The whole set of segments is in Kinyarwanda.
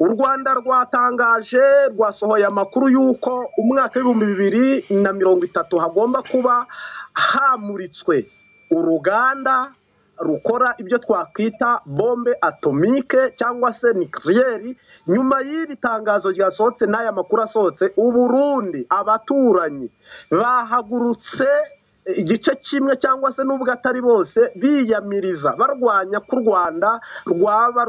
u Rwanda rwatangaje rwasohoye amakuru y'uko umwaka w'2030 hagomba kuba hamuritswe uruganda rukora ibyo twakwita bombe atomike cyangwa se nucleaire. Nyuma y'iri tangazo ryasohotse n'aya makuru asohotse, Uburundi abaturanyi bahagurutse igice kimwe cyangwa se n'ubwo atari bose biyamiriza barwanya ku Rwanda rwaba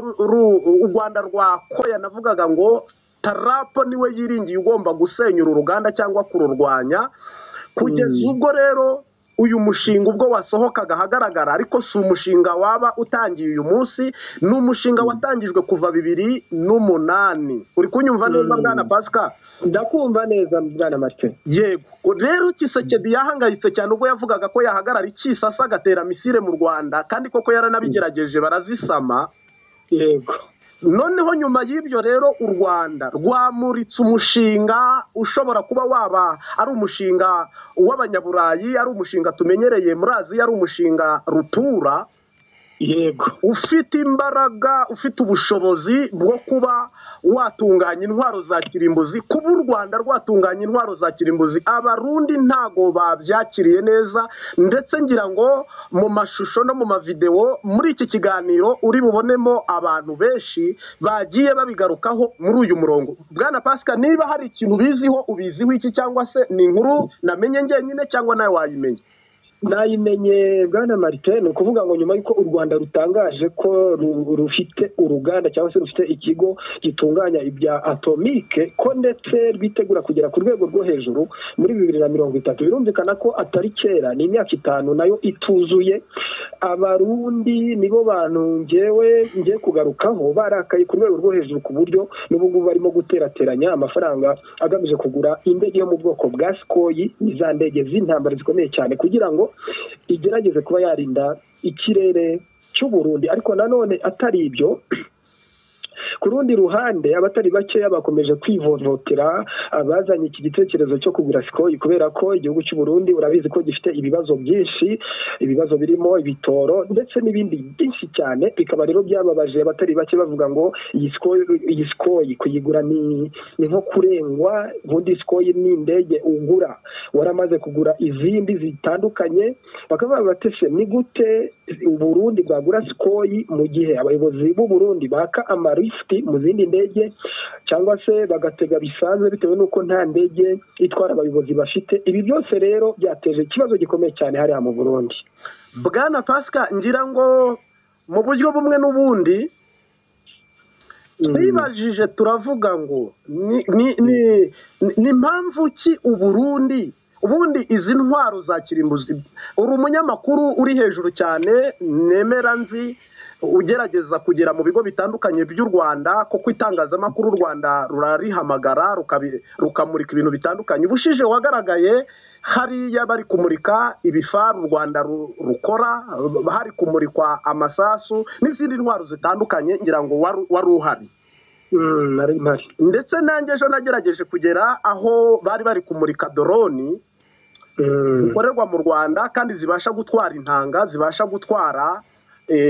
u Rwanda rwakoya. Navugaga ngo Tarapo niwe yiringiye ugomba gusenyura uruganda cyangwa kururwanya. Kugeza ubwo rero uyu mushinga ubwo wasohokaga hagaragara, ariko si umushinga waba utangiye uyu munsi, ni umushinga watangijwe kuva 2008. uri kunyumva neza Bwana Pascal? Ndakumva neza Bwana Martin. Yego rero Tshisekedi yahangayitse cyane ubwo yavugaga ko yahagarara ikisasa agatera misile mu Rwanda, kandi koko yaranabigerageje barazisama. Yego. Noneho nyuma y'ibyo rero u Rwanda rwamuritse umushinga ushobora kuba waba ari umushinga w'abanyaburayi, ari umushinga tumenyereye muri Aziya, ari umushinga rutura. Yego. Ufite imbaraga, ufite ubushobozi bwo kuba watunganya intwaro za kirimbuzi. Kuba u Rwanda rwatunganya intwaro za kirimbuzi, Abarundi ntago babyakiriye neza, ndetse ngira ngo mu mashusho no mu mavideo muri iki kiganiro uri bubonemo abantu benshi bagiye babigarukaho muri uyu murongo. Bwana Pascal, niba hari ikintu biziho, ubiziho iki, cyangwa se ni inkuru namenye njyenyine cyangwa nawe wayimenye? Nayimenye Bwana Martin, ukuvuga ngo nyuma y'uko u Rwanda rutangaje ko rufite uruganda cyangwa se rufite ikigo gitunganya ibya atomike, ko ndetse rwitegura kugera ku rwego rwo hejuru muri 2030. Birumvikana ko atari kera, ni imyaka 5 nayo ituzuye. Abarundi nibo bantu ngiye kugarukaho barakaye ku rwego rwo hejuru, ku buryo n'ubu barimo guterateranya amafaranga agamije kugura indege yo mu bwoko bwa Sukhoi, za ndege z'intambara zikomeye cyane, kugira ngo igerageze kuba yarinda ikirere cy'u Burundi. Ariko nanone atari ibyo, ku rundi ruhande abatari bake bakomeje kwivovotera abazanye iki gitekerezo cyo kugura Sukhoi, kubera ko igihugu cy'u Burundi urabizi ko gifite ibibazo byinshi, ibibazo birimo ibitoro ndetse n'ibindi byinshi cyane. Bikaba rero byababaje abatari bake bavuga ngo iyi Sukhoi kuyigura ni nko kurengwa. Ubundi Sukhoi ni indege ugura waramaze kugura izindi zitandukanye. Bakaba batese ni gute u Burundi bwagura Sukhoi mu gihe abayobozi b'u Burundi baka amarifti mu zindi ndege, cyangwa se bagatega bisanzwe bitewe nuko nta ndege itwara abayobozi bafite. Ibi byose rero byateje ikibazo gikomeye cyane hariya mu Burundi. Bwana Pascal, ngira ngo mu buryo bumwe n'ubundi twibajije turavuga ngo ni mpamvu ki u Burundi ubundi izi ntwaro za kirimbuzi? Uri umunyamakuru uri hejuru cyane, nemera nzi, ugerageza kugera mu bigo bitandukanye by'u Rwanda, kuko itangazamakuru u Rwanda rurarihamagara rukamurika ibintu bitandukanye. Ubushije wagaragaye hariya bari kumurika ibifaru u Rwanda rukora, hari kumurikwa amasasu n'izindi ntwaro zitandukanye, ngira ngo wari uhari. Ndetse nanjye ejo nagerageje kugera aho bari kumurika drone zikorerwa mu Rwanda, kandi zibasha gutwara intanga, zibasha gutwara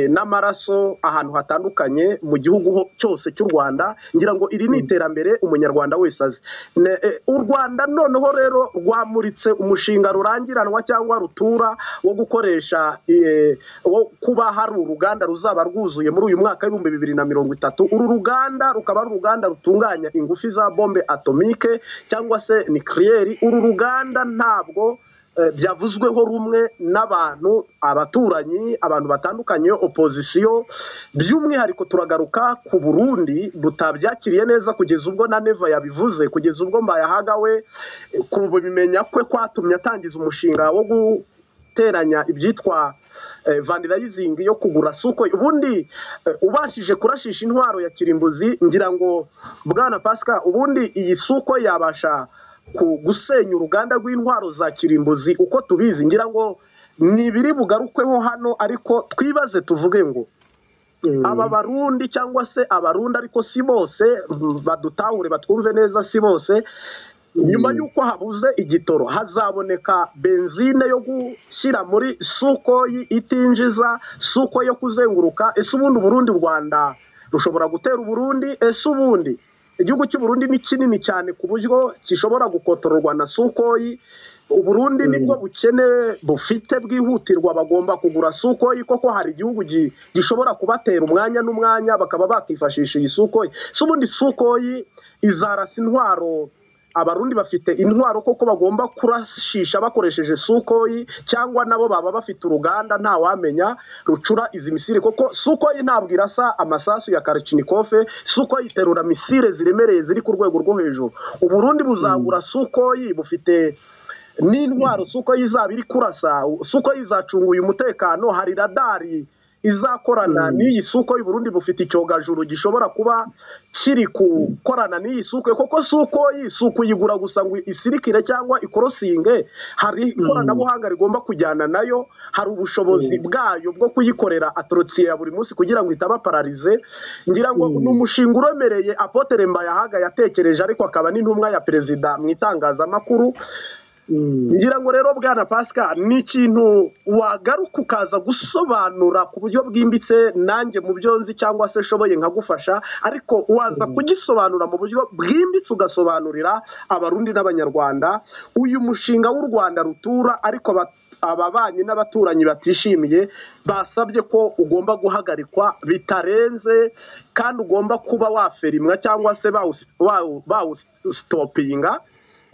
n'amaraso ahantu hatandukanye mu gihugu cyose cy'u Rwanda. Ngira ngo iri ni iterambere umunyarwanda wese azi. U Rwanda noneho rero rwamuritse umushinga rurangiranwa cyangwa rutura wo gukoresha wo kuba hari uruganda ruzaba rwuzuye muri uyu mwaka w'2030. Uru ruganda rukaba ari uruganda rutunganya ingufu za bombe atomike cyangwa se nucleaire. Uru ruganda ntabwo byavuzweho rumwe n'abantu, abaturanyi, abantu batandukanye, opposition. By'umwihariko turagaruka ku Burundi butabyakiriye neza, kugeza ubwo na Neva yabivuze, kugeza ubwo Mbayahagawe kubimenya kwe kwatumye atangiza umushinga wo guteranya ibyitwa vandalizing yo kugura Sukhoi. Ubundi ubashije kurashisha intwaro ya kirimbuzi, ngira ngo Bwana Pascal, ubundi iyi Sukhoi yabasha gusenya uruganda rw'intwaro za kirimbuzi uko tubizi? Ngira ngo ni biri bugarukweho hano, ariko twibaze tuvuge ngo aba Barundi cyangwa se Abarundi, ariko si bose, badutahure batwumve neza, si bose. Nyuma y'uko habuze igitoro, hazaboneka benzine yo gushyira muri Sukhoi itinjiza, Sukhoi yo kuzenguruka. Ese ubundi Burundi Rwanda rushobora gutera Uburundi. Ese ubundi igihugu cy'u Burundi ni kinini cyane ku buryo gishobora gukotororwa na Sukhoi? Uburundi nibwo bukene bufite bwihutirwa bagomba kugura Sukhoi, koko hari igihugu gishobora kubatera umwanya n'umwanya bakaba bakifashisha iyi Sukhoi? So ubundi Sukhoi izarasa intwaro, Abarundi bafite intwaro koko bagomba kurashisha bakoresheje Sukhoi, cyangwa nabo baba bafite uruganda nta wamenya rucura izi misile? Koko Sukhoi ntabwo irasa amasasu ya Kalashnikov, Sukhoi iterura misile ziremereye ziri ku rwego rwo hejuru. Uburundi buzagura Sukhoi bufite n'intwaro Sukhoi izaba iri kurasa? Sukhoi izacunguye umutekano? Hari radari izakorana n'iyi Sukhoi? Burundi bufite icyogajuru gishobora kuba kiri gukorana n'iyi Sukhoi? Koko Sukhoi si ukuyigura gusa ngo isirikire cyangwa ikorosinge, hari ikoranabuhanga rigomba kujyana nayo, hari ubushobozi bwayo bwo kuyikorera atorotsie ya buri munsi kugira ngo itaba pararize. Ngira ngo n'umushinga uremereye Apotre Mbayahaga yatekereje, ariko akaba n'intumwa ya perezida mu itangazamakuru. Ngira ngo rero Bwana Pascal, ni ikintu wagaruka ukaza gusobanura ku buryo bwimbitse, nanjye mu byo nzi cyangwa se shoboye nkagufasha, ariko waza kugisobanura mu buryo bwimbitse ugasobanurira Abarundi n'Abanyarwanda uyu mushinga w'u Rwanda rutura, ariko ababanyi n'abaturanyi batishimiye basabye ko ugomba guhagarikwa bitarenze, kandi ugomba kuba waferimwa cyangwa se bawustopinga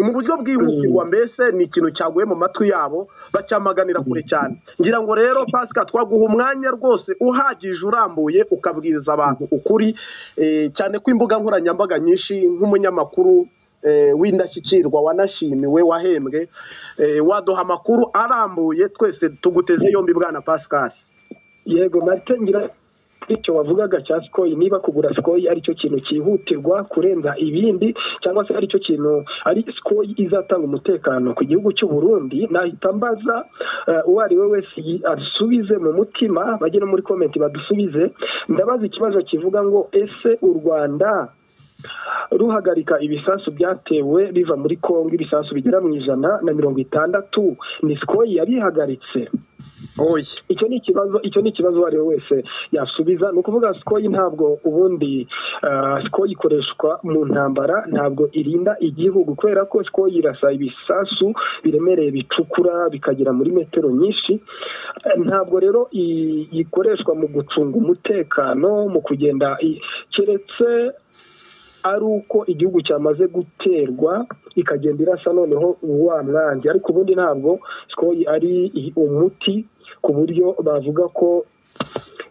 mu buryo bwihutirwa. Mbese ni ikintu cyaguye mu matwi yabo, bacyamaganira kure cyane. Ngira ngo rero Pascal, twaguha umwanya rwose uhagije urambuye ukabwiriza abantu ukuri, cyane ko imbuga nkoranyambaga nyinshi nk'umunyamakuru w'indashyikirwa wanashimiwe wahembwe, waduha amakuru arambuye, twese tuguteze yombi Bwana Pascal. Yego Martin, ngira icyo wavugaga cya Sukhoi, niba kugura Sukhoi ari cyo kintu cyihutirwa kurenza ibindi, cyangwa se ari cyo kintu ari Sukhoi izatanga umutekano ku gihugu cy'u Burundi, nahita mbaza uwo ari we wese asubize mu mutima, bajye no muri comment badusubize. Ndabaza ikibazo kivuga ngo ese u Rwanda ruhagarika ibisasu byatewe biva muri Kongo, ibisasu bigera mu 160, ni Sukhoi yabihagaritse? Icyo ni ikibazo wari wese yasubiza. Ni ukuvuga Sukhoi ntabwo ubundi Sukhoi ikoreshwa mu ntambara, ntabwo irinda igihugu, kubera ko Sukhoi irasa ibisasu biremereye bicukura bikagera muri metero nyinshi. Ntabwo rero ikoreshwa mu gucunga umutekano, mu kugenda, keretse ari uko igihugu cyamaze guterwa ikagenda irasa noneho wa mwanzi. Ariko ubundi ntabwo Sukhoi ari umuti ku buryo bavuga ko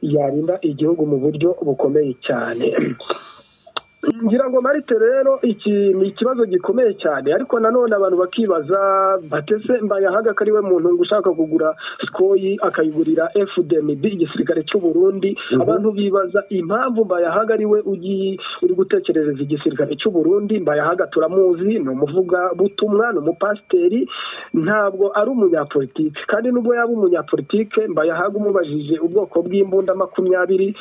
yarinda igihugu mu buryo bukomeye cyane. Ngira ngo Marite rero iki ni ikibazo gikomeye cyane, ariko nanone abantu bakibaza batese Mbayahaga kari we muntu ushaka kugura Sukhoi akayigurira FDNB, igisirikare cy'u Burundi. Abantu bibaza impamvu Mbayahaga ari we uri gutekerereza igisirikare cy'u Burundi. Mbayahaga turamuzi, ni umuvuga butumwa, ni umupasiteri, ntabwo ari umunyapolitike. Kandi nubwo yaba umunyapolitike, Mbayahaga umubajije ubwoko bw'imbunda 20,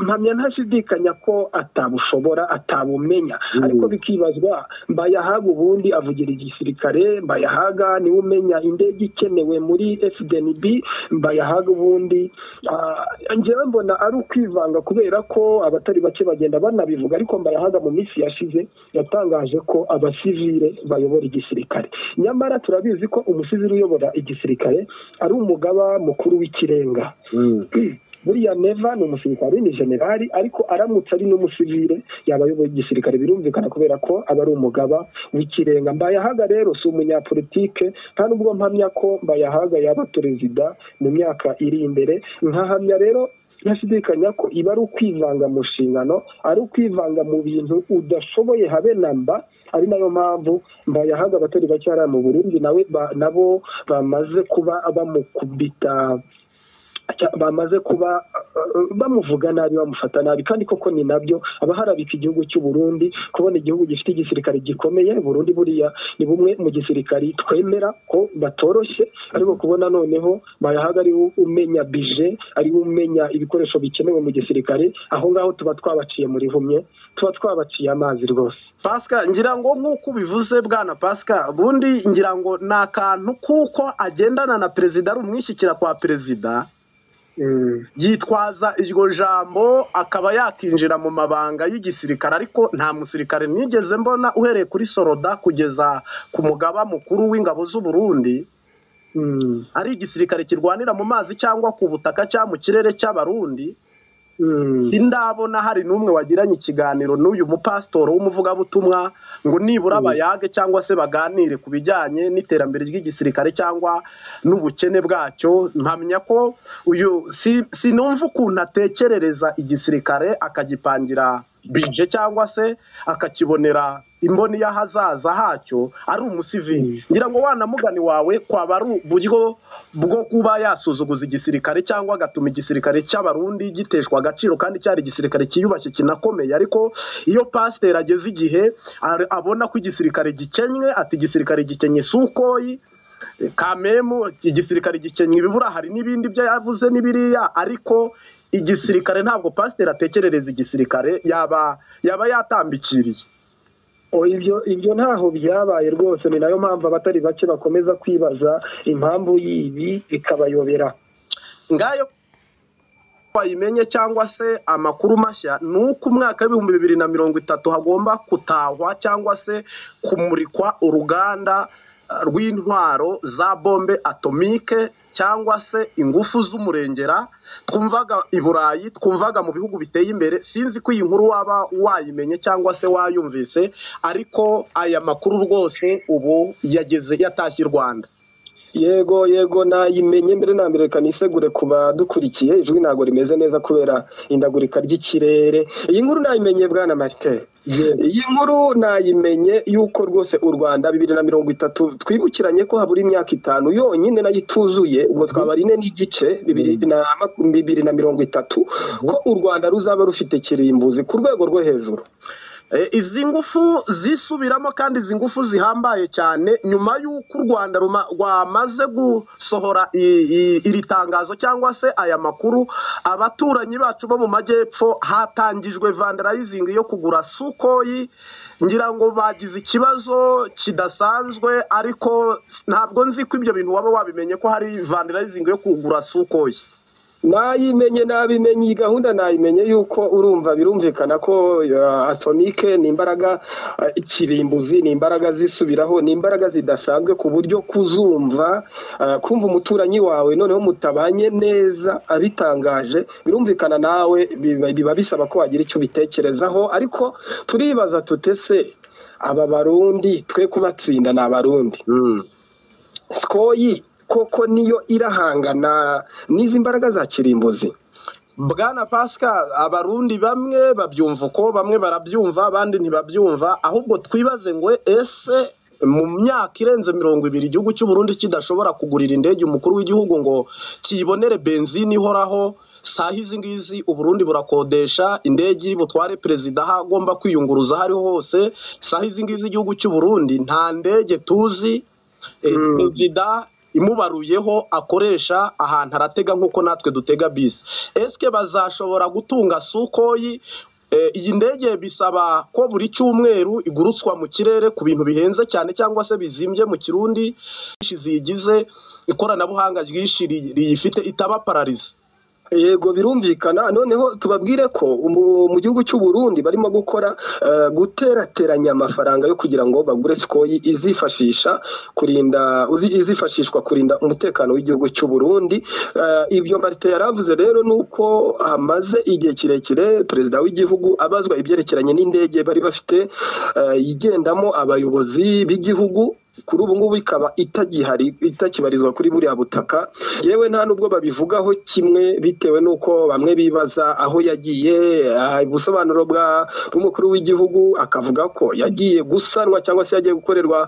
mpamya ntashidikanya ko atabushobora, atabumenya. Ariko bikibazwa, Mbayahaga ubundi avugira igisirikare, Mbayahaga niwe umenya indege ikenewe muri FDNB, Mbayahaga ubundi njyewe mbona ari ukwivanga, kubera ko abatari bake bagenda banabivuga. Ariko Mbayahaga mu minsi yashize yatangaje ko abasivile bayobora igisirikare, nyamara turabizi ko umusivile uyobora igisirikare ari umugaba mukuru w'ikirenga. Buriya Neva ni umusirikare, ni generali, ariko aramutse ari n'umusivile yabayoboye igisirikare birumvikana, kubera ko aba ari umugaba w'ikirenga. Mbayahaga rero si umunyapolitike, kandi ubwo mpamya ko Mbayahaga yaba perezida mu myaka iri imbere. Nkahamya rero ntashidikanya ko iba ari ukwivanga mu nshingano, ari ukwivanga mu bintu udashoboye habe namba. Ari nayo mpamvu Mbayahaga abatari bake hariya mu Burundi nabo bamaze kuba bamukubita, bamaze kuba bamuvuga nabi, bamufata nabi. Kandi koko ni nabyo abaharabika igihugu cy'u Burundi, kubona igihugu gifite igisirikare gikomeye. Burundi buriya ni bumwe mu gisirikare twemera ko batoroshye, ariko kubona noneho Mbayahaga ari umenya bije, ari umenya ibikoresho bikenewe mu gisirikare, aho ngaho tuba twabaciye muri humye, tuba twabaciye amazi rwose. Pascal, ngira ngo nk'uko ubivuze Bwana Pascal, bundi ngira ngo ni akantu kuko agendana na perezida, ari umwishyikira kwa perezida. yitwaza iryo jambo akaba yakinjira mu mabanga y'igisirikare, ariko nta musirikare nigeze mbona uhereye kuri soroda kugeza ku mugaba mukuru w'ingabo z'u Burundi ari igisirikare kirwanira mu mazi cyangwa ku butaka cyangwa mu kirere cy'abarundi. Sindabona hari n'umwe wagiranye ikiganiro n'uyu mupasitoro w'umuvugabutumwa ngo nibura bayage cyangwa se baganire ku bijyanye n'iterambere ry'igisirikare cyangwa n'ubukene bwacyo. Mpamya ko uyu sinumva ukuntu atekerereza igisirikare akagipangira bije cyangwa se akakibonera imboni y'ahazaza hacyo ari umusivili. Ngira ngo wanamugani wawe kwaba ari uburyo bwo kuba yasuzuguza igisirikare cyangwa agatuma igisirikare cy'abarundi giteshwa agaciro kandi cyari igisirikare kiyubashye kinakomeye. Ariko iyo pasiteri ageze igihe abona ko igisirikare gikenywe, ati igisirikare gikenye Sukoyi kamemu, igisirikare gikenye ibibura, hari n'ibindi byo yavuze n'ibiriya, ariko igisirikare ntabwo pasiteri atekerereza igisirikare, yaba yatambikiriye. Ibyo ntaho byabaye rwose, ni nayo mpamvu abatari bake bakomeza kwibaza impamvu y'ibi bikabayobera. Ngayo wayimenye cyangwa se amakuru mashya ni uko umwaka w'2030 hagomba kutahwa cyangwa se kumurikwa uruganda rw'intwaro za bombe atomike cyangwa se ingufu z'umurengera twumvaga i Burayi, twumvaga mu bihugu biteye imbere. Sinzi ko iyi nkuru waba wayimenye cyangwa se wayumvise, ariko aya makuru rwose ubu yatashye u Rwanda. Yego nayimenye mbere na mbere, kanisegure kuba dukurikiye ijwi ntago rimeze neza kubera indagurika ry'ikirere. Iyi nkuru nayimenye bwana Martin. Iyi nkuru nayimenye yuko rwose u Rwanda 2030 twibukiranye ko habura imyaka 5 yonyine nayo ituzuye, ubwo twaba 4 n'igice 2030 ko u Rwanda ruzaba rufite kirimbuzi ku rwego rwo hejuru. Izi ngufu zisubiramo kandi izi ngufu zihambaye cyane nyuma y'uko u Rwanda rwamaze gusohora iri tangazo cyangwa se aya makuru. Abaturanyi bacu bo mu majyepfo hatangijwe vandalizing yo kugura Sukoyi, ngira ngo bagize ikibazo kidasanzwe, ariko ntabwo nzi ko ibyo bintu waba wabimenye ko hari vandalizing yo kugura Sukoyi. Nabimenye iyi gahunda nayimenye yuko urumva birumvikana ko atomike ni imbaraga ikirimbuzi, ni imbaraga zisubiraho, ni imbaraga zidasanzwe ku buryo kuzumva kumva umuturanyi wawe noneho mutabanye neza abitangaje, birumvikana nawe biba bisaba ko wagira icyo bitekerezaho. Ariko turibaza tutese aba barundi twe kubatsinda na abarundi Sukoyi koko niyo irahangana n'izi mbaraga za kirimbuzi. Bwana Pascal, abarundi bamwe babyumva uko, bamwe barabyumva abandi ntibabyumva, ahubwo twibaze ngo ese mu myaka irenze 20 igihugu cy'u Burundi kidashobora kugurira indege umukuru w'igihugu ngo kiyibonere benzine ihoraho, saha izi ngizi u Burundi burakodesha indege butware perezida aho agomba kwiyunguruza hariho hose. Saha izi ngizi igihugu cy'u Burundi nta ndege tuzi perezida imubaruyeho akoresha ahantu aratega nk'uko natwe dutega bisi. Eske bazashobora gutunga Sukoyi? Iyi ndege bisaba ko buri cyumweru igurutswa mu kirere ku bintu bihenze cyane cyangwa se bizimbye mu Kirundi, zigize ikoranabuhanga ryinshi riyifite itaba pararize. Yego birumvikana. Noneho tubabwire ko mu gihugu cy'u Burundi barimo gukora guterateranya amafaranga yo kugira ngo bagure Sukoyi izifashishwa kurinda umutekano w'igihugu cy'u Burundi. Ibyo Martin yaravuze rero nuko hamaze igihe kirekire perezida w'igihugu abazwa ibyerekeranye n'indege bari bafite yigendamo abayobozi b'igihugu. Kuri ubu ngubu ikaba itakibarizwa kuri buriya butaka, yewe nta nubwo babivugaho kimwe bitewe nuko bamwe bibaza aho yagiye. Ubusobanuro bw'umukuru w'igihugu akavuga ko yagiye gusanwa cyangwa se yagiye gukorerwa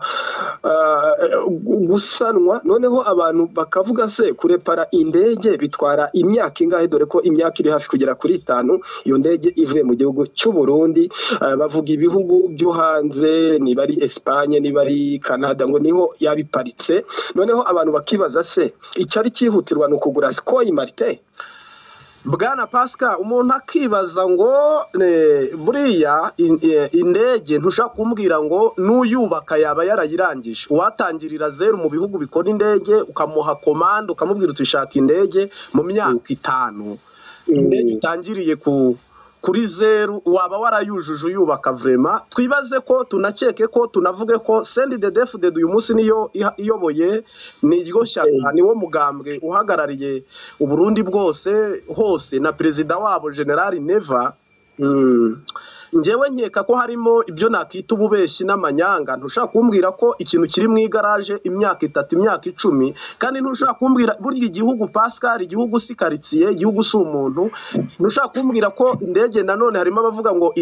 gusanwa. Noneho abantu bakavuga se kurepara indege bitwara imyaka ingahe, dore ko imyaka iri hafi kugera kuri 5 iyo ndege ivuye mu gihugu cy'u Burundi. Bavuga ibihugu byo hanze, niba ari Espagne, niba ari Canada, ngo niho yabiparitse. Noneho abantu bakibaza se icyari cyihutirwa no kugura Sukoyi Martin? Bwana Pascal, umuntu akibaza ngo buriya indege ntushaka kumbwira ngo n'uyubaka yaba yarayirangije. Uwatangirira zeru mu bihugu bikora indege ukamuha komande ukamubwira utushaka indege mu myaka 5, indege utangiriye kuri zeru waba warayujuje uyubaka vrema. Twibaze ko tunakeke ko tunavuge ko CNDD-FDD uyu munsi niyo iyoboye niryo shyaka niwo mugambwe uhagarariye Uburundi bwose hose na perezida wabo General Neva. Njewe nkeka ko harimo ibyo nakita ububeshi n'amanyanga. Ntushaka kumbwira ko ikintu kiri mu igaraje imyaka 3 imyaka 10, kandi ntushaka kumbwira burya igihugu Pascal, igihugu si quartier, igihugu si umuntu. Ntushaka kumbwira ko indege nanone harimo abavuga ngo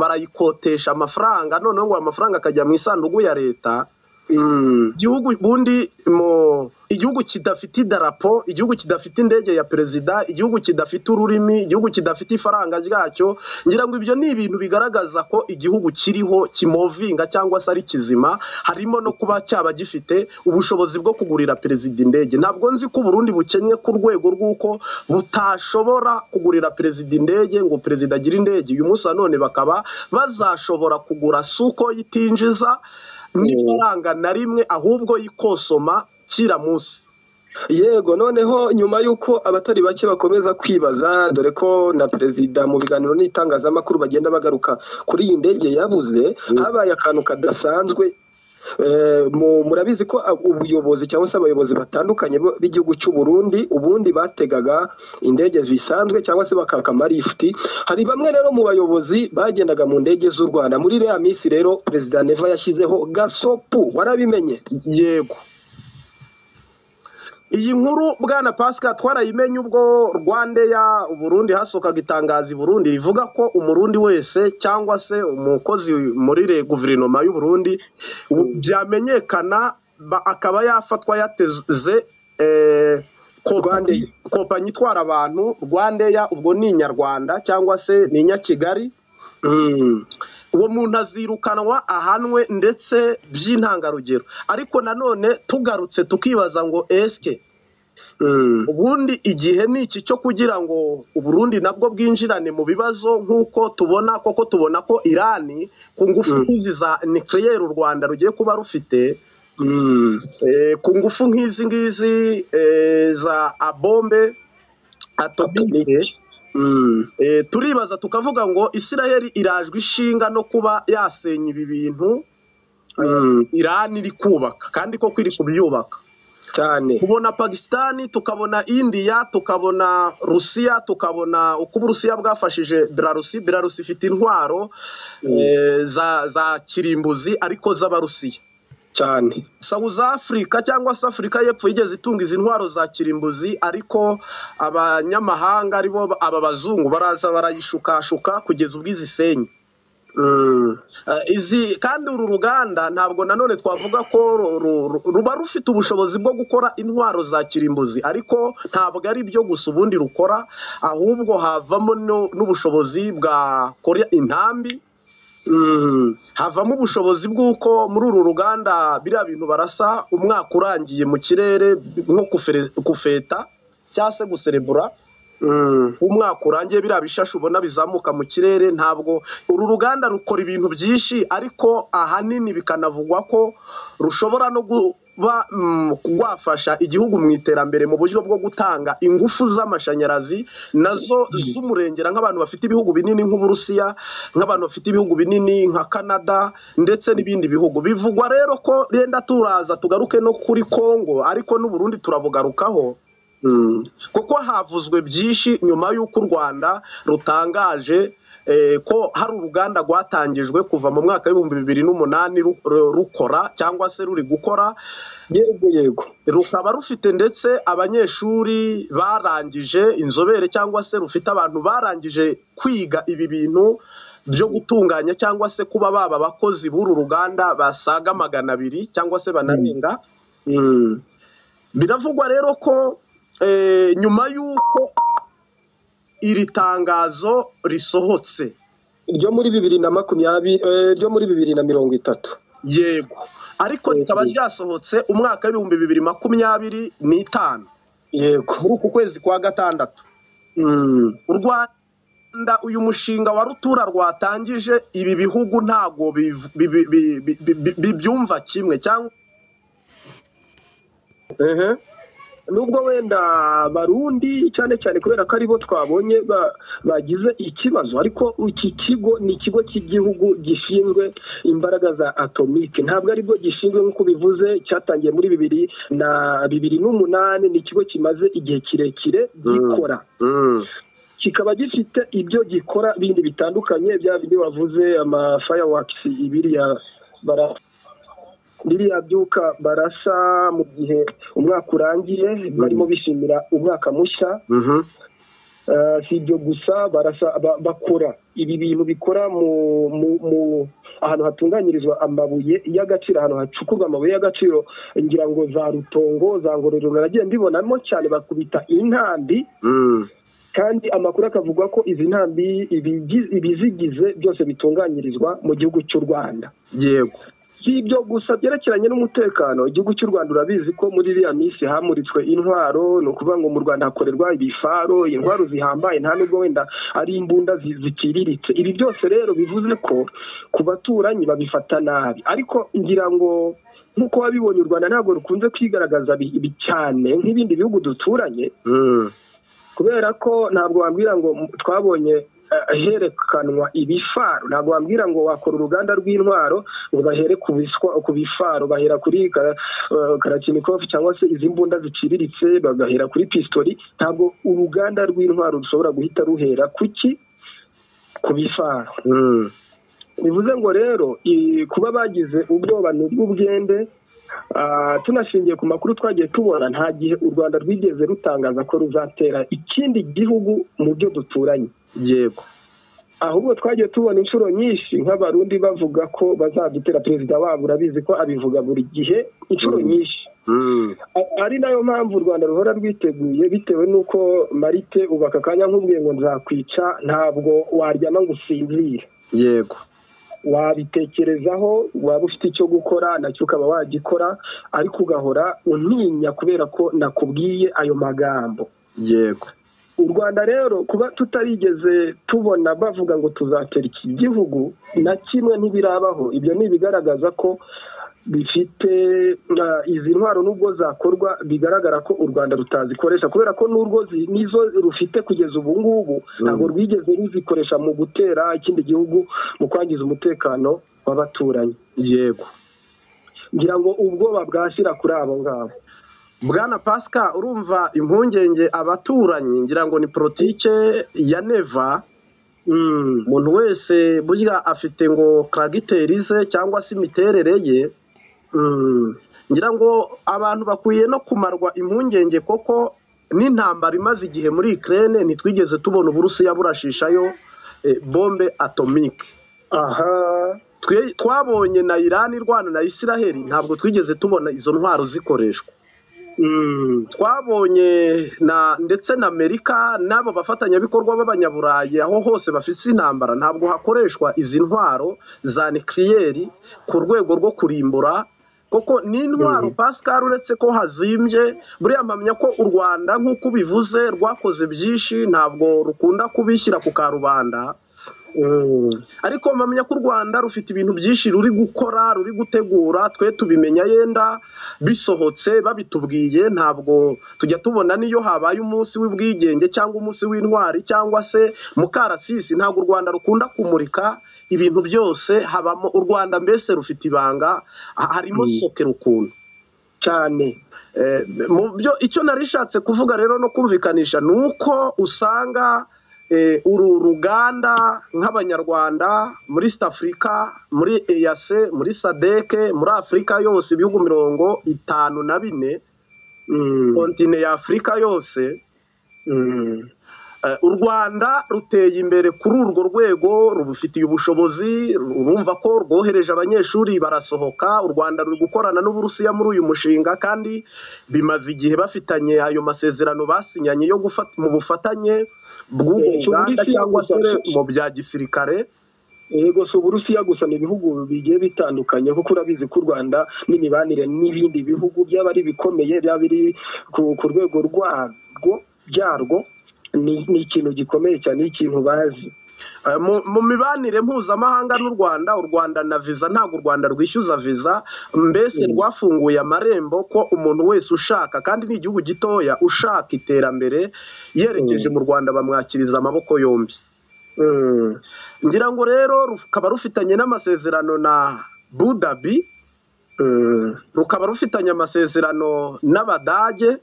barayikotesha amafaranga, none ngo amafaranga akajya mu isanduku ya leta. Igihugu bundi igihugu kidafite idarapo, igihugu kidafite indege ya perezida, igihugu kidafite ururimi, igihugu kidafite ifaranga ryacyo. Ngira ngo ibyo ni ibintu bigaragaza ko igihugu kiriho kimovinga cyangwa se ari kizima. Harimo no kuba cyaba gifite ubushobozi bwo kugurira perezida indege. Ntabwo nzi ko Burundi bukenye ku rwego rw'uko butashobora kugurira perezida indege ngo perezida agire indege. Uyu munsi none bakaba bazashobora kugura suko yitinjiza n'ifaranga na rimwe, ahubwo yikosoma kira munsi. Yego, noneho nyuma yuko abatari bake bakomeza kwibaza, dore ko na perezida mu biganiro n'itangazamakuru bagenda bagaruka kuri iyi ndege yabuze, habaye akantu kadasanzwe. Murabizi ko ubuyobozi cyangwa se abayobozi batandukanye b'igihugu cy'u Burundi ubundi bategaga indege zisanzwe cyangwa se bakaka marifti. Hari bamwe rero mu bayobozi bagendaga mu ndege z'u Rwanda. Muri ya minsi rero perezida Neva yashyizeho gasopu, warabimenye? Yego, iyi nkuru Bwana Pascal twarayimenye ubwo Rwandeya Burundi hasokaga itangazo Burundi rivuga ko umurundi wese cyangwa se umukozi muri guverinoma y'u Burundi byamenyekana akaba yafatwa yateze kompanyi itwara abantu Rwandeya, ubwo ni Inyarwanda cyangwa se ni Inyakigali. Uwo muntu azirukanwa ahanwe ndetse by'intangarugero. Ariko nanone tugarutse tukibaza ngo eske ubundi igihe ni iki cyo kugira ngo Uburundi nabwo bwinjirane mu bibazo nk'uko tubona ko Irani ku ngufu nk'izi za nucleaire u Rwanda rugiye kuba rufite, ku ngufu nk'izi ngizi za abombe atomike. Turibaza tukavuga ngo Israel irajwe ishinga no kuba yasenya ibi bintu Irani iri kubaka, kandi ko kwiri kubyubaka cyane. Kubona Pakistani, tukabona India, tukabona Rusiya, tukabona uko Uburusiya bwafashije Belarusi. Belarusi ifite intwaro za kirimbuzi ariko z'Abarusiya cyane. South Africa cyangwa se Afrika y'Epfo yigeze itunga izi ntwaro za kirimbuzi, ariko abanyamahanga aribo aba bazungu baraza barayishukashuka kugeza ubwo izisenye. Kandi uru ruganda ntabwo nanone twavuga ko ruba rufite ubushobozi bwo gukora intwaro za kirimbuzi, ariko ntabwo ari byo gusa ubundi rukora, ahubwo havamo n'ubushobozi bwa Korea intambi. Havamo ubushobozi bw'uko muri uru ruganda biriya bintu barasa umwaka urangiye mu kirere nko kufeta cyangwa se guserebura. Umwaka urangiye biriya bishashi ubona bizamuka mu kirere. Ntabwo uru ruganda rukora ibintu byinshi, ariko ahanini bikanavugwa ko rushobora no rwafasha igihugu mu iterambere mu buryo bwo gutanga ingufu z'amashanyarazi nazo z'umurengera nk'abantu bafite ibihugu binini nk'Uburusiya, nk'abantu bafite ibihugu binini nka Canada ndetse n'ibindi bihugu. Bivugwa rero ko renda turaza tugaruke no kuri Kongo, ariko n'u Burundi turabugarukaho kuko havuzwe byinshi nyuma y'uko u Rwanda rutangaje ko hari uruganda rwatangijwe kuva mu mwaka w'2008 rukora cyangwa se ruri gukora. Yego, rukaba rufite ndetse abanyeshuri barangije inzobere cyangwa se rufite abantu barangije kwiga ibi bintu byo gutunganya cyangwa se kuba baba abakozi b'uru ruganda basaga 200 cyangwa se banarenga. Biravugwa rero ko nyuma y'uko iri tangazo risohotse ryo muri 2020 ryo muri 2030, yego, ariko rikaba ryasohotse umwaka w'2025, yego, muri uku kwezi kwa gatandatu. u Rwanda uyu mushinga wa rutura rwatangije ibi bihugu ntago bibyumva kimwe cyangwa nubwo wenda barundi cyane cyane kubera ko aribo twabonye bagize ikibazo, ariko iki kigo ni ikigo cy'igihugu gishinzwe imbaraga za atomike, ntabwo aribwo gishinzwe nk'uko bivuze, cyatangiye muri 2008, ni ikigo kimaze igihe kirekire gikora, kikaba gifite ibyo gikora bindi bitandukanye, bya bindi wavuze ama fireworks biriya byuka barasa mu gihe umwaka urangiye, barimo bishimira umwaka mushya. Si ibyo gusa, bakora ibi bintu bikora mu ahantu hatunganyirizwa amabuye y'agaciro, ahantu hacukurwa amabuye y'agaciro, ngira ngo za Rutongo, za Ngororero, naragiye mbibonamo cyane, bakubita intambi. Kandi amakuru akavuga ko izi ntambi ibizigize byose bitunganyirizwa mu gihugu cy'u Rwanda. Yego. Si ibyo gusa, byerekeranye n'umutekano, igihugu cy'u Rwanda urabizi ko muri iriya minsi hamuritswe intwaro, ni ukuvuga ngo mu Rwanda hakorerwa ibifaro, intwaro zihambaye, nta nubwo wenda ari imbunda zikiriritse. Ibi byose rero bivuze ko ku baturanyi babifata nabi, ariko ngira ngo nk'uko wabibonye, u Rwanda ntabwo rukunze kwigaragaza cyane nk'ibindi bihugu duturanye, kubera ko ntabwo wambwira ngo twabonye herekanwa ibifaro, ntabwo wambwira ngo wakora uruganda rw'intwaro ngo bahere ku bifaro, bahera kuri Kalashnikov cyangwa se izi mbunda ziciriritse, bagahera kuri pistoli. Ntabwo uruganda rw'intwaro rushobora guhita ruhera ku bifaro. Bivuze ngo rero kuba bagize ubwoba n'ubwende, tunashingiye ku makuru twagiye tubona, nta gihe u Rwanda rwigeze rutangaza ko ruzatera ikindi gihugu mu byo duturanye. Yego. Ahubwo twagiye tubona inshuro nyinshi nk'abarundi bavuga ko bazadutera, perezida wabo urabizi ko abivuga buri gihe inshuro nyinshi. Ari nayo mpamvu u Rwanda ruhora rwiteguye, bitewe n'uko Marite ubaka akanya nk'ubwiye ngo nzakwica, ntabwo waryama ngo usinzire. Yego. Wabitekerezaho, waba ufite icyo gukora nacyo ukaba wagikora, ariko ugahora untinya kubera ko nakubwiye ayo magambo. Yego. U Rwanda rero kuba tutarigeze tubona bavuga ngo tuzatera iki gihugu na kimwe ntibirabaho, ibyo ni ibigaragaza ko bifite izi ntwaro nubwo zakorwa, bigaragara ko u Rwanda rutazikoresha, kubera ko n'urwo nizo rufite kugeza ubu ngubu, ntabwo rwigeze ruzikoresha mu gutera ikindi gihugu, mu kwangiza umutekano w'abaturanyi. Yego. ngira ngo ubwoba bwashyira kuri abo ngabo. Bwana Pascal, urumva impungenge abaturanyi, ngira ngo ni politike ya neva. Umuntu wese burya afite ngo kagiterize cyangwa se imiterere ye. Ngira ngo abantu bakwiye no kumarwa impungenge koko n'intambara imaze igihe muri Ukraine, nitwigeze tubona Uburusiya burashishayo bombe atomike. Twabonye na Iran irwana na Israel, ntabwo twigeze tubona izo ntwaro zikoreshwa. Twabonye ndetse na Amerika n'abo bafatanyabikorwa b'abanyaburayi, aho hose bafite intambara ntabwo hakoreshwa izi ntwaro za nucleaire ku rwego rwo kurimbura. Koko ni intwaro Pascal, uretse ko hazimbye, buriya mpamya ko u Rwanda nk'uko ubivuze rwakoze byinshi, ntabwo rukunda kubishyira ku karubanda. Ariko mpamya ko u Rwanda rufite ibintu byinshi ruri gukora, ruri gutegura, twe tubimenya yenda bisohotse babitubwiye. Ntabwo tujya tubona niyo habaye umunsi w'ubwigenge cyangwa umunsi w'intwari cyangwa se mukarasisi, ntabwo u Rwanda rukunda kumurika ibintu byose habamo. U Rwanda mbese rufite ibanga, harimo sokera ukuntu cyane. Mu byo icyo narishatse kuvuga rero no kumvikanisha nuko usanga uru ruganda nk'abanyarwanda muri East Africa, muri EAC, muri SADC, muri Afrika yose, ibihugu 54 kontine ya Afrika yose, u Rwanda ruteye imbere kuri urwo rwego, rubufitiye ubushobozi. Urumva ko rwohereje abanyeshuri barasohoka. U Rwanda ruri gukorana n'Uburusiya muri uyu mushinga, kandi bimaze igihe bafitanye ayo masezerano basinyanye yo gufata mu bufatanye bw'Uganda cyangwa se mu bya gisirikare. Yego, so Uburusiya gusa ni ibihugu bigiye bitandukanye, kuko urabizi ko u Rwanda n'imibanire n'ibindi bihugu byaba ari bikomeye, byaba biri ku rwego byarwo. ni ikintu gikomeye cyane, ikintu bazi mu mibanire mpuzamahanga n'u Rwanda na viza ntabwo u Rwanda rwishyuza viza, mbese rwafunguye amarembo ko umuntu wese ushaka, kandi ni igihugu gitoya, ushaka iterambere yerekeje mu Rwanda bamwakiriza amaboko yombi. Ngira ngo rero rukaba rufitanye n'amasezerano na Budabi, rukaba rufitanye amasezerano n'Abadage,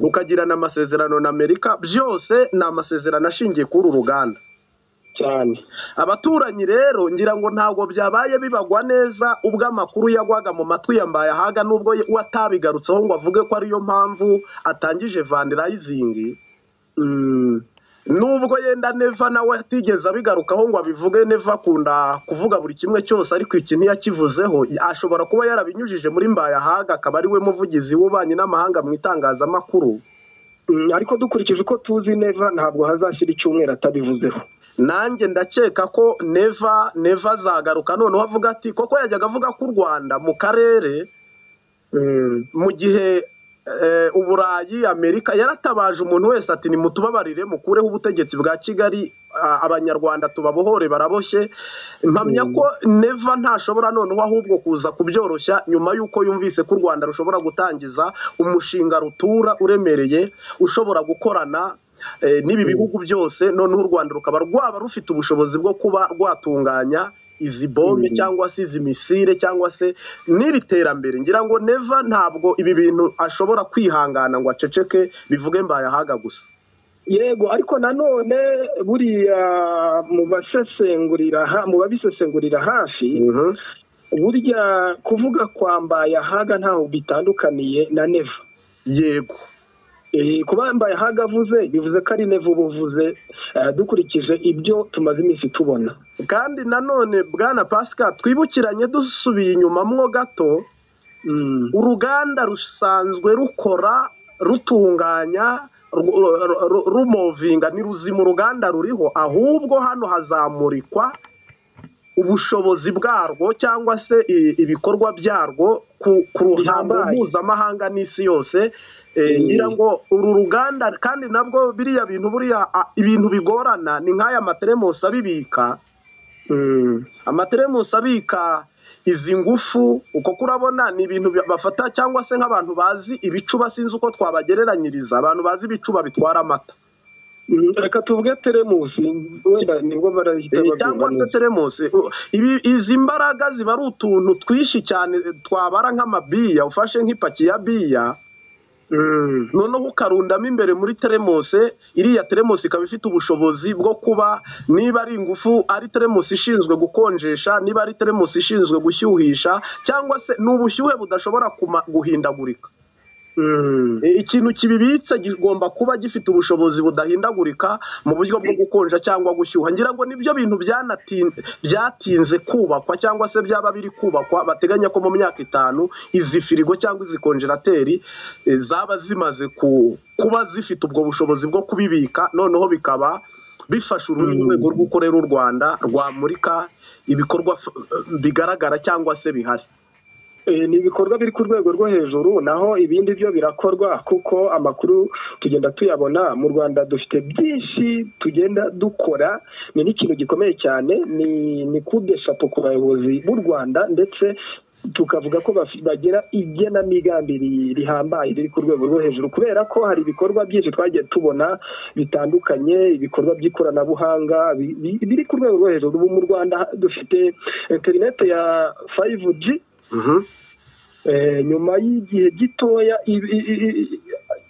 rukagirana amasezerano na Amerika, byose ni amasezerano ashingiye kuri uru ruganda cyane. Abaturanyi rero ngira ngo ntabwo byabaye bibagwa neza ubwo amakuru yagwaga mu matwi ya Mbayahaga, nubwo watabigarutseho ngo avuge ko ariyo mpamvu atangije fundraising, nubwo yenda Neva nawe atigeze abigarukaho ngo abivuge. Neva akunda kuvuga buri kimwe cyose, ariko iki ntiyakivuzeho. Ashobora kuba yarabinyujije muri Mbayahaga, akaba ari we muvugizi w'ububanyi n'amahanga mu itangazamakuru, ariko dukurikije uko tuzi Neva ntabwo hazashyira icyumweru atabivuzeho. Nanjye ndakeka ko Neva azagaruka noneho avuga ati koko yajyaga avuga ko u Rwanda mu karere mu gihe Uburayi, Amerika yaratabaje umuntu wese ati nimutubabarire mukureho ubutegetsi bwa Kigali, abanyarwanda tubabohore baraboshye. Mpamya ko Neva ntashobora noneho ahubwo kuza kubyoroshya nyuma y'uko yumvise ko u Rwanda rushobora gutangiza umushinga rutura uremereye ushobora gukorana n'ibi bihugu byose, noneho u Rwanda rukaba rwaba rufite ubushobozi bwo kuba rwatunganya izi bombe cyangwa se izi misile cyangwa se n'iri terambere. Ngira ngo Neva ntabwo ibi bintu ashobora kwihangana ngo aceceke bivuge Mbayahaga gusa. Yego, ariko nanone buriya mu babisesengurira hafi, burya kuvuga kwa Mbayahaga ntaho bitandukaniye na Neva. Yego, kuba Mbayahaga avuze bivuze ko ari Neva ubuvuze, dukurikije ibyo tumaze iminsi tubona. Kandi nanone Bwana Pascal, twibukiranye dusubiye inyuma mwo gato, uruganda rusanzwe rukora, rutunganya, rumovinga, ni ruzima uruganda ruriho, ahubwo hano hazamurikwa ubushobozi bwarwo cyangwa se ibikorwa byarwo ku ruhando mpuzamahanga n'isi yose. Ngira ngo uru ruganda kandi nabwo biriya bintu buriya ibintu bigorana ni nk'aya materemusi abibika, amateremusi abika izi ngufu, uko kurabona ni ibintu bafata cyangwa se nk'abantu bazi ibicuba, sinzi uko twabagereranyiriza, abantu bazi ibicuba bitwara amata. Reka tuvuge teremusi, wenda nibwo barahita cyangwa se teremusi. Izi mbaraga ziba ari utuntu twishi cyane twabara nk'amabiya, ufashe nk'ipaki ya biya, noneho ukarundamo imbere muri teremusi. Iriya teremusi ikaba ifite ubushobozi bwo kuba, niba ari ingufu ari teremusi ishinzwe gukonjesha, niba ari teremusi ishinzwe gushyuhisha, cyangwa se n'ubushyuhe budashobora guhindagurika. Ikintu kibibitse kigomba kuba gifite ubushobozi budahindagurika mu buryo bwo gukonja cyangwa gushyuha. Ngira ngo nibyo bintu byatinze kubakwa cyangwa se byaba biri kubakwa. Bateganya ko mu myaka 5 izi firigo cyangwa izi konjerateri zaba zimaze kuba zifite ubwo bushobozi bwo kubibika, noneho bikaba bifasha urwego rwo gukorera u Rwanda rwamurika ibikorwa bigaragara cyangwa se bihari. Ni ibikorwa biri ku rwego rwo hejuru, naho ibindi byo birakorwa kuko amakuru tugenda tuyabona. Mu Rwanda dufite byinshi tugenda dukora, ni n'ikintu gikomeye cyane, ni kudeshapo ku bayobozi b'u Rwanda, ndetse tukavuga ko bagira igenamigambi rihambaye riri ku rwego rwo hejuru, kubera ko hari ibikorwa byinshi twagiye tubona bitandukanye, ibikorwa by'ikoranabuhanga biri ku rwego rwo hejuru. Ubu mu Rwanda dufite interineti ya 5G, nyuma y'igihe gitoya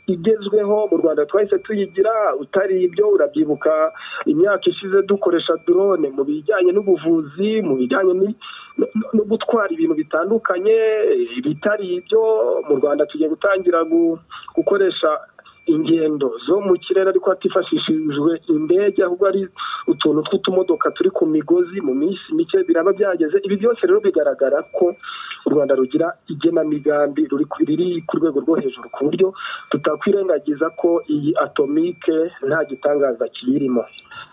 igezweho mu Rwanda twahise tuyigira. Utari ibyo urabyibuka imyaka ishize dukoresha drone mu bijyanye n'ubuvuzi, mu bijyanye no gutwara ibintu bitandukanye. Bitari ibyo mu Rwanda tugiye gutangira gukoresha ingendo zo mu kirere ariko hatifashishijwe indege, ahubwo ari utuntu tw'utumodoka turi ku migozi. Mu minsi mike biraba byageze. Ibi byose rero bigaragara ko u Rwanda rugira igenamigambi riri ku rwego rwo hejuru, ku buryo tutakwirengagiza ko iyi atomike nta gitangaza kiyirimo.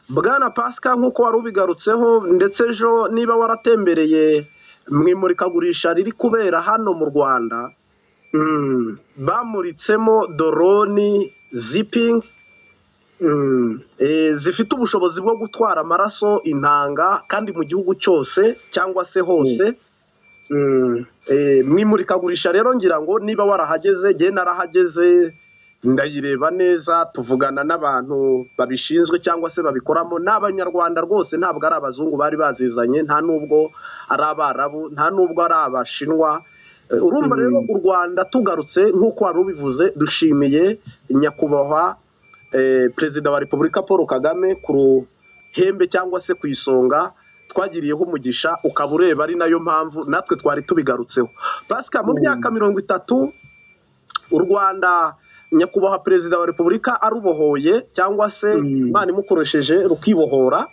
Bwana Pascal, nk'uko wari ubigarutseho, ndetse ejo niba waratembereye mu imurikagurisha riri kubera hano mu Rwanda, bamuritsemo doroni zipingi, zifite ubushobozi bwo gutwara amaraso, intanga, kandi mu gihugu cyose cyangwa se hose. Mu imurikagurisha rero ngira ngo niba warahageze, njye narahageze ndayireba neza, tuvugana n'abantu babishinzwe cyangwa se babikoramo, n'abanyarwanda rwose, ntabwo ari abazungu bari bazizanye, nta nubwo ari abarabu, nta nubwo ari abashinwa. Urumva rero u Rwanda tugarutse nk'uko wari ubivuze, dushimiye nyakubahwa perezida wa Repubulika Paul Kagame ku ruhembe cyangwa se ku isonga twagiriyeho umugisha, ukaba ureba ari nayo mpamvu natwe twari tubigarutseho. Pasika mu myaka 30 u Rwanda nyakubahwa perezida wa Repubulika arubohoye cyangwa se Imana imukoresheje rukibohora,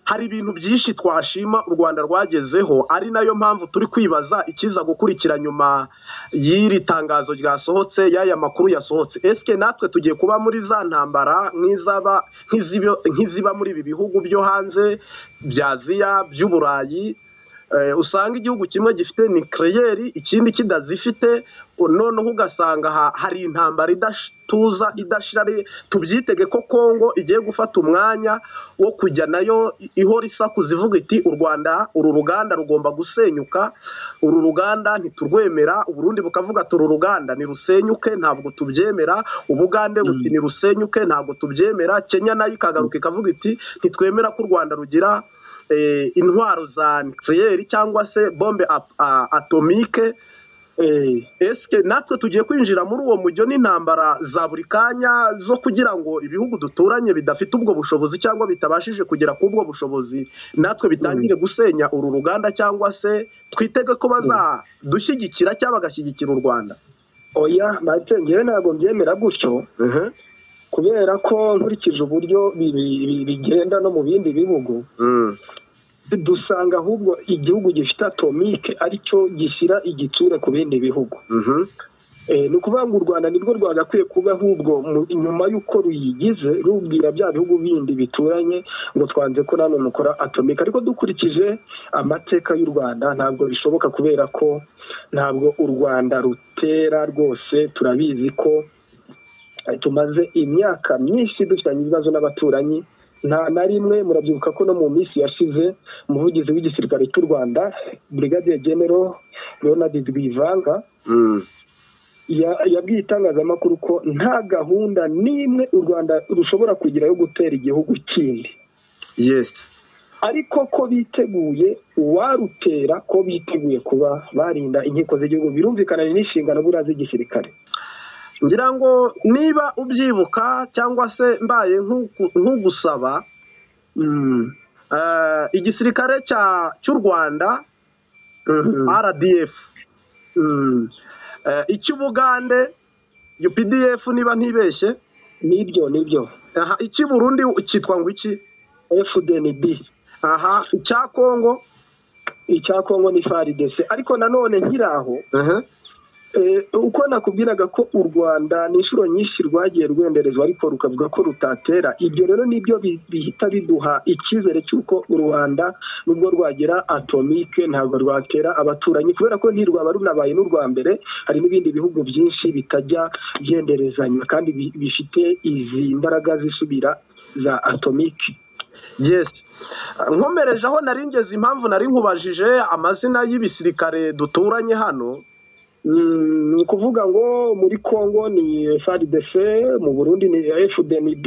hari ibintu byinshi twashima u Rwanda rwagezeho, ari nayo mpamvu turi kwibaza ikiza gukurikira nyuma y'iri tangazo ryasohotse, y'aya makuru yasohotse. Eske natwe tugiye kuba muri za ntambara nk'iziba muri ibi bihugu byo hanze bya Aziya, by'Uburayi, usanga igihugu kimwe gifite nucleaire ikindi kidazifite, noneho ugasanga hari intambara idatuza idashira. Tubyitege ko Kongo igiye gufata umwanya wo kujya nayo ihora isakuza ivuga iti u Rwanda, uru ruganda rugomba gusenyuka, uru ruganda ntiturwemera. Uburundi bukavuga ati uru ruganda ni rusenyuke, ntabwo tubyemera. Ubugande buti ni rusenyuke, ntabwo tubyemera. Kenya nayo ikagaruka ikavuga iti ntitwemera ko u Rwanda rugira intwaro za nucleaire cyangwa se bombe atomike. Eske natwe tugiye kwinjira muri uwo mujyo n'intambara za buri kanya zo kugira ngo ibihugu duturanye bidafite ubwo bushobozi cyangwa bitabashije kugera ku ubwo bushobozi natwe bitangire gusenya uru ruganda, cyangwa se twitege ko bazadushyigikira cyangwa bagashyigikira u Rwanda? Oya, ngewe ntabwo mbyemera gutyo, kubera ko nkurikije uburyo bigenda no mu bindi bihugu, dusanga ahubwo igihugu gifite atomike aricyo gishyira igitsure ku bindi bihugu. Ni ukuvuga ngo u Rwanda nirwo rwagakwiye kuba ahubwo nyuma y'uko ruyigize rubwira bya bihugu bindi bituranye ngo twanze ko namwe mukora atomike. Ariko dukurikije amateka y'u Rwanda ntabwo bishoboka, kubera ko ntabwo u Rwanda rutera rwose. Turabizi ko tumaze imyaka myinshi dufitanye ibibazo n'abaturanyi. Nta na rimwe, murabyibuka ko no mu minsi yashize umuvugizi w'igisirikare cy'u Rwanda Brigadier General Ronald Rwivanga yabwiye itangazamakuru ko nta gahunda n'imwe u Rwanda rushobora kugira yo gutera igihugu kindi. Ariko ko biteguye uwarutera, ko biteguye kuba barinda inkiko z'igihugu, birumvikana n'inshingano buriya z'igisirikare. Ngira ngo niba ubyibuka cyangwa se mbaye nk'ugusaba, igisirikare cy'u Rwanda RDF, icy'Ubugande UPDF niba ntibeshye, nibyo icy'i Burundi cyitwa ngo iki? FDNB. icya Kongo ni FARDC. Ariko nanone nkiraho, uko nakubwiraga ko u Rwanda ni inshuro nyinshi rwagiye rwenderezwa ariko rukavuga ko rutatera. Ibyo rero nibyo bihita biduha icyizere cy'uko u Rwanda nubwo rwagira atomike ntabwo rwatera abaturanyi, kubera ko ntirwaba runabaye n'urwa mbere. Hari n'ibindi bihugu byinshi bitajya byenderezanya kandi bifite izi mbaraga zisubira za atomike. Nkomereje aho nari ngeze, impamvu nari nkubajije amazina y'ibisirikare duturanye hano, ni ukuvuga ngo muri Kongo ni FARDC, mu Burundi ni FDNB,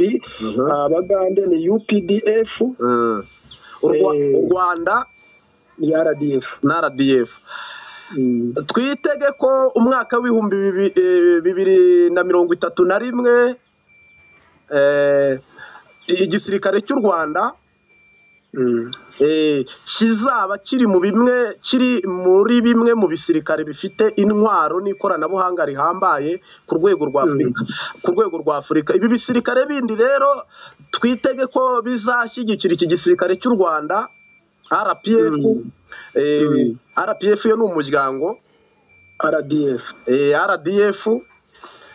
Abagande ni UPDF, u Rwanda ni RDF. Twitege ko umwaka w'ibihumbi 2031 igisirikare cy'u Rwanda kizaba kiri muri bimwe mu bisirikare bifite intwaro n'ikoranabuhanga rihambaye ku rwego rwa Afurika. Ibi bisirikare bindi rero twitege ko bizashyigikira iki gisirikare cy'u Rwanda. RPF yo ni umuryango, RDF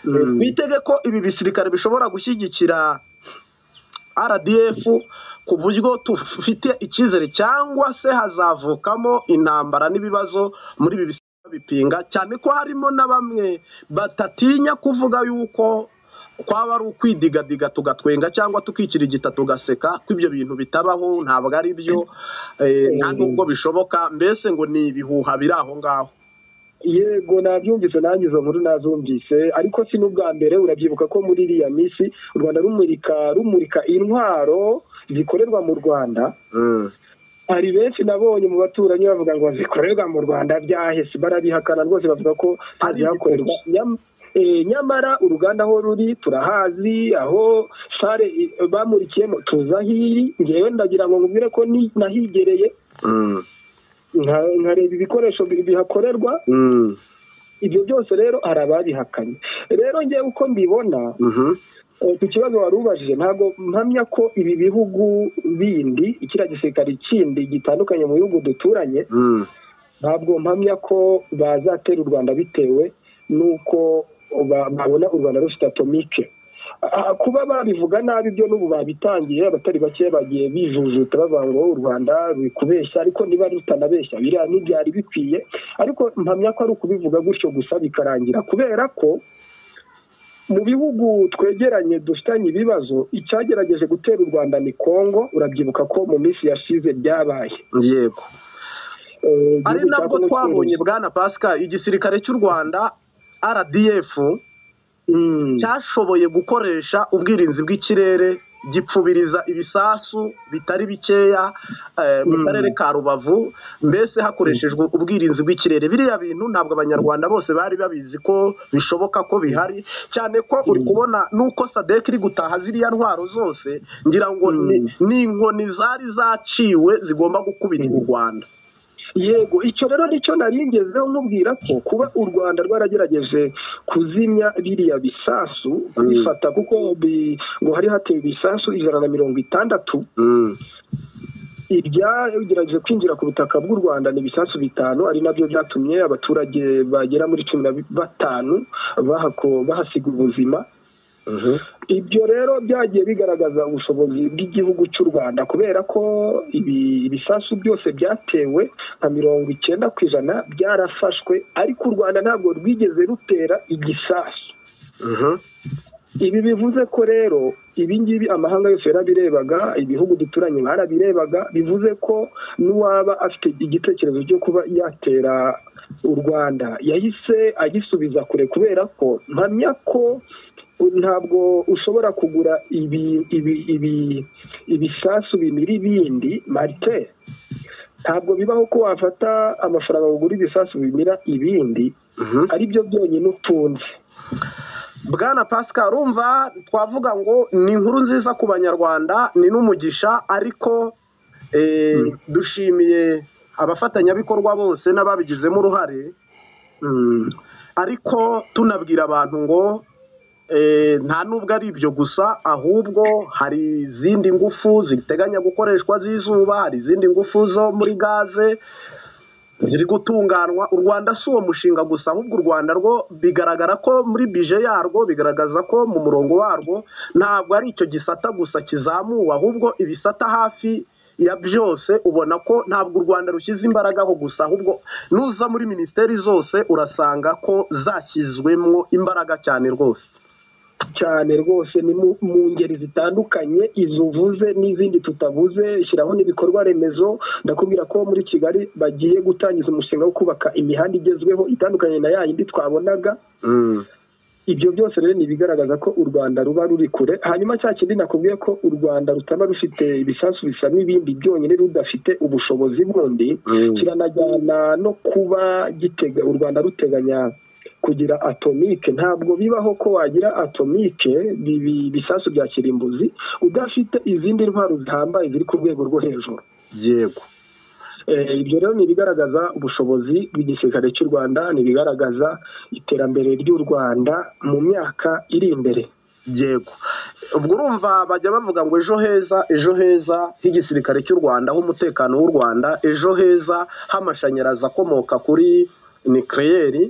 twitege ko ibi bisirikare bishobora gushyigikira RDF ku buryo tufite icyizere, cyangwa se hazavukamo intambara n'ibibazo muri ibi bisirikare bipinga, cyane ko harimo na bamwe batatinya kuvuga yuko kwaba ari ukwidigadiga tugatwenga cyangwa tukikirigita tugaseka ko ibyo bintu bitabaho, ntabwo ari byo, nta nubwo bishoboka, mbese ngo ni ibihuha biri aho ngaho. Yego nabyumvise, nanjye izo nkuru nazumvise, ariko si n'ubwa mbere. Urabyibuka ko muri iriya minsi u Rwanda rumurika intwaro zikorerwa mu Rwanda. Hari benshi nabonye mu baturanyi bavuga ngo zikorerwa mu Rwanda byahese, barabihakana rwose, bavuga ko hakorerwa. Nyamara uruganda aho ruri turahazi, aho sare bamurikiyemo tuzi aho iri. Ngewe ndagira ngo nkubwire ko nahigereye nkareba ibikoresho bihakorerwa. Ibyo byose rero hari ababihakanye. Rero ngewe uko mbibona, ku kibazo wari ubajije, ntabwo mpamya ko ibi bihugu bindi, ikiriya gisirikare kindi gitandukanye mu bihugu duturanye, ntabwo mpamya ko bazatera u Rwanda bitewe n'uko babona u Rwanda rufite atomike. Kuba babivuga nabi byo n'ubu babitangiye, abatari bake bagiye bijujuta bavuga ngo u Rwanda ruri kubeshya, ariko niba rutanabeshya biriya ntibyari bikwiye. Ariko mpamya ko ari ukubivuga gutyo gusa bikarangira, kubera ko mu bihugu twegeranye dufitanye ibibazo, icyagerageje gutera u Rwanda ni Kongo. Urabyibuka ko mu minsi yashize byabaye. Yego, ari nabwo twabonye Bwana Pascal igisirikare cy'u Rwanda RDF cyashoboye gukoresha ubwirinzi bw'ikirere gipfubiriza ibisasu bitari bikeya mu karere ka Rubavu, mbese hakoreshejwe ubwirinzi bw'ikirere. Biriya bintu ntabwo abanyarwanda bose bari babizi ko bishoboka ko bihari, cyane ko uri kubona nuko SADC iri gutaha ziriya ntwaro zose, ngira ngo ni inkoni zari zaciwe zigomba gukubita u Rwanda. Yego, icyo rero nicyo naringezeho mubwira ko kuba u Rwanda rwaragerageje kuzimya biriya bisasu, kubifata, kuko ngo hari hatewe ibisasu 160, ibyagerageje kwinjira ku butaka bw'u Rwanda ni ibisasu 5, ari nabyo byatumye abaturage bagera muri 15 bahasiga ubuzima. Ibyo rero byagiye bigaragaza ubushobozi bw'igihugu cy'u Rwanda, kubera ko ibisasu byose byatewe nka 90% byarafashwe, ariko u Rwanda ntabwo rwigeze rutera igisasu. Ibi bivuze ko rero ibingibi amahanga yose yarabirebaga, ibihugu duturanye barabirebaga, bivuze ko n'uwaba afite igitekerezo cyo kuba yatera u Rwanda yahise agisubiza kure, kubera ko mpamya ko ntabwo ushobora kugura ibisasu bimiri bindi Marite. Ntabwo bibaho ko wafata amafaranga ugura ibisasu bimira ibindi ari byo byonyine utunze. Bwana Pascal, urumva twavuga ngo ni inkuru nziza ku banyarwanda, ni n'umugisha, ariko dushimiye abafatanyabikorwa bose n'ababigizemo uruhare, ariko tunabwira abantu ngo nta nubwo ari ibyo gusa, ahubwo hari izindi ngufu ziteganya gukoreshwa z'izuba, hari izindi ngufu zo muri gaze ziri gutunganwa. U Rwanda si uwo mushinga gusa, ahubwo u Rwanda rwo bigaragara ko muri bije yarwo, bigaragaza ko mu murongo warwo ntabwo ari icyo gisata gusa kizamuwe, ahubwo ibisata hafi ya byose ubona ko ntabwo u Rwanda rushyize imbaraga aho gusa, ahubwo nuza muri minisiteri zose urasanga ko zashyizwemo imbaraga cyane rwose. cyane rwose, ni mu ngeri zitandukanye, izo uvuze n'izindi tutavuze. Shyiraho n'ibikorwa remezo. Ndakubwira ko muri Kigali bagiye gutangiza umushinga wo kubaka imihanda igezweho itandukanye na ya yindi twabonaga. Ibyo byose rero ni ibigaragaza ko u Rwanda ruba ruri kure. Hanyuma cya kindi nakubwiye ko u Rwanda rutaba rufite ibisasu bisa n'ibindi byonyine, rudafite ubushobozi bundi, kiranajyana no kuba u Rwanda ruteganya kugira atomike. Ntabwo bibaho ko wagira atomike bisasu bya kirimbuzi udafite izindi ntwaro zihambaye ziri ku rwego rwo hejuru. Yego, ibyo rero ni ibigaragaza ubushobozi bw'igisirikare cy'u Rwanda, ni ibigaragaza iterambere ry'u Rwanda mu myaka iri imbere. Yego, ubwo urumva bajya bavuga ngo ejo heza h'igisirikare cy'u Rwanda, h'umutekano w'u Rwanda, ejo heza h'amashanyarazi akomoka kuri nucleaire,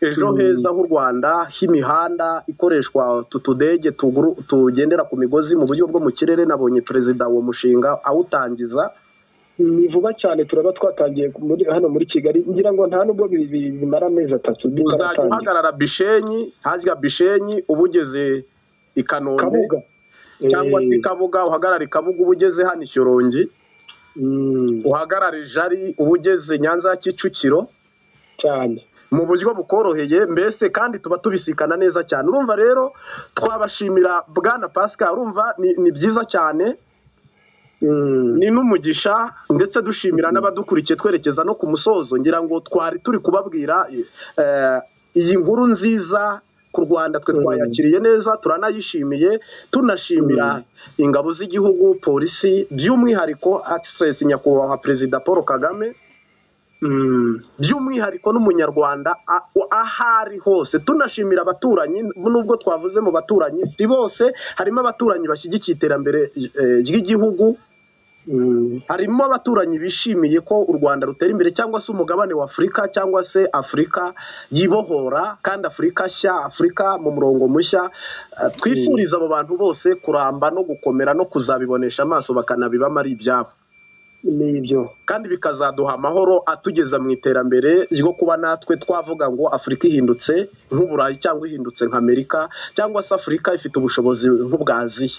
ejo heza h'u Rwanda h'imihanda ikoreshwa tutudege tugendera ku migozi mu buryo bwo mu kirere. Nabonye perezida uwo mushinga awutangiza. Ni vuba cyane, turaba twatangiye hano muri Kigali, ngira ngo nta nubwo bimara amezi 3. Uzajya uhagarara Bishenyi, hajya Bishenyi uba ugeze i Kanombe Kabuga. cyangwa se Kabuga, uhagarara i Kabuga uba ugeze hano i Shyorongi, uhagarara i Jari uba ugeze Nyanza ya Kicukiro cyane mu buryo bukoroheye, mbese kandi tuba tubisikana neza cyane. Urumva rero twabashimira Bwana Pascal, urumva ni byiza cyane, ni n'umugisha, ndetse dushimira n'abadukurikiye twerekeza no ku musozo. Ngira ngo twari turi kubabwira iyi nkuru nziza ku Rwanda, twe twayakiriye neza, turanayishimiye, tunashimira ingabo z'igihugu, polisi, by'umwihariko access nyakubahwa Perezida Paul Kagame, by'umwihariko n'umunyarwanda ahari hose. Tunashimira abaturanyi, nubwo twavuze mu baturanyi si bose, harimo abaturanyi bashyigikiye iterambere ry'igihugu, harimo abaturanyi bishimiye ko u Rwanda rutera imbere, cyangwa se umugabane wa Afurika, cyangwa se Afurika yibohora, kandi Afurika nshya, Afurika mu murongo mushya. Twifuriza abo bantu bose kuramba no gukomera no kuzabibonesha amaso bakanabibamo ari ibyabo, nibyo, kandi bikazaduha amahoro atugeza mu iterambere ryo kuba natwe twavuga ngo Afurika ihindutse nk'Uburayi, cyangwa ihindutse nk'Amerika, cyangwa se Afurika ifite ubushobozi nk'ubwa Aziya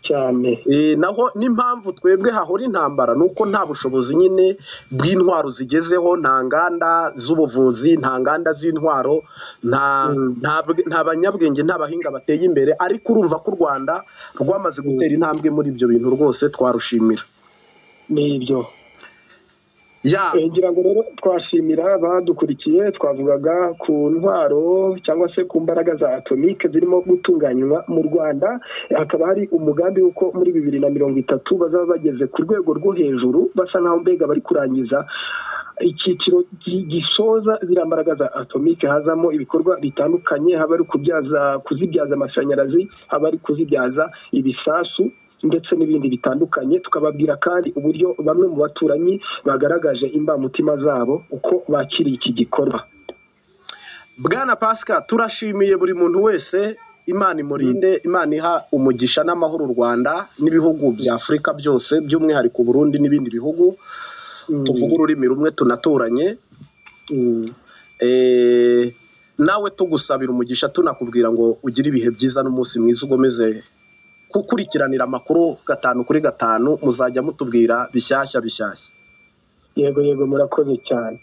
cyane. Naho n'impamvu twebwe hahora intambara nuko nta bushobozi nyine bw'intwaro zigezeho, nta nganda z'ubuvuzi, nta nganda z'intwaro, nta banyabwenge, nta bahinga bateye imbere. Ariko urumva ko u Rwanda rwamaze gutera intambwe muri ibyo bintu, rwose twarushimira. Nibyo, ngira ngo rero twashimira badukurikiye. Twavugaga ku ntwaro cyangwa se ku mbaraga za atomike zirimo gutunganywa mu Rwanda. Hakaba hari umugambi w'uko muri 2030 bazaba bageze ku rwego rwo hejuru, basa nkaho mbega bari kurangiza icyiciro gisoza ziriya mbaraga za atomike, hazamo ibikorwa bitandukanye, haba ari kuzibyaza amashanyarazi, haba ari kuzibyaza ibisasu, ndetse n'ibindi bitandukanye. Tukababwira kandi uburyo bamwe mu baturanyi bagaragaje imbamutima zabo uko bakiriye iki gikorwa. Bwana Pascal, turashimiye buri muntu wese. Imana imurinde, Imana iha umugisha n'amahoro u Rwanda n'ibihugu bya Afurika byose, by'umwihariko Burundi n'ibindi bihugu tuvuga ururimi rumwe tunaturanye. Nawe tugusabira umugisha, tunakubwira ngo ugire ibihe byiza n'umunsi mwiza, ugomeze gukurikiranira amakuru 5 kuri 5, muzajya mutubwira bishyashya. Yego, murakoze cyane.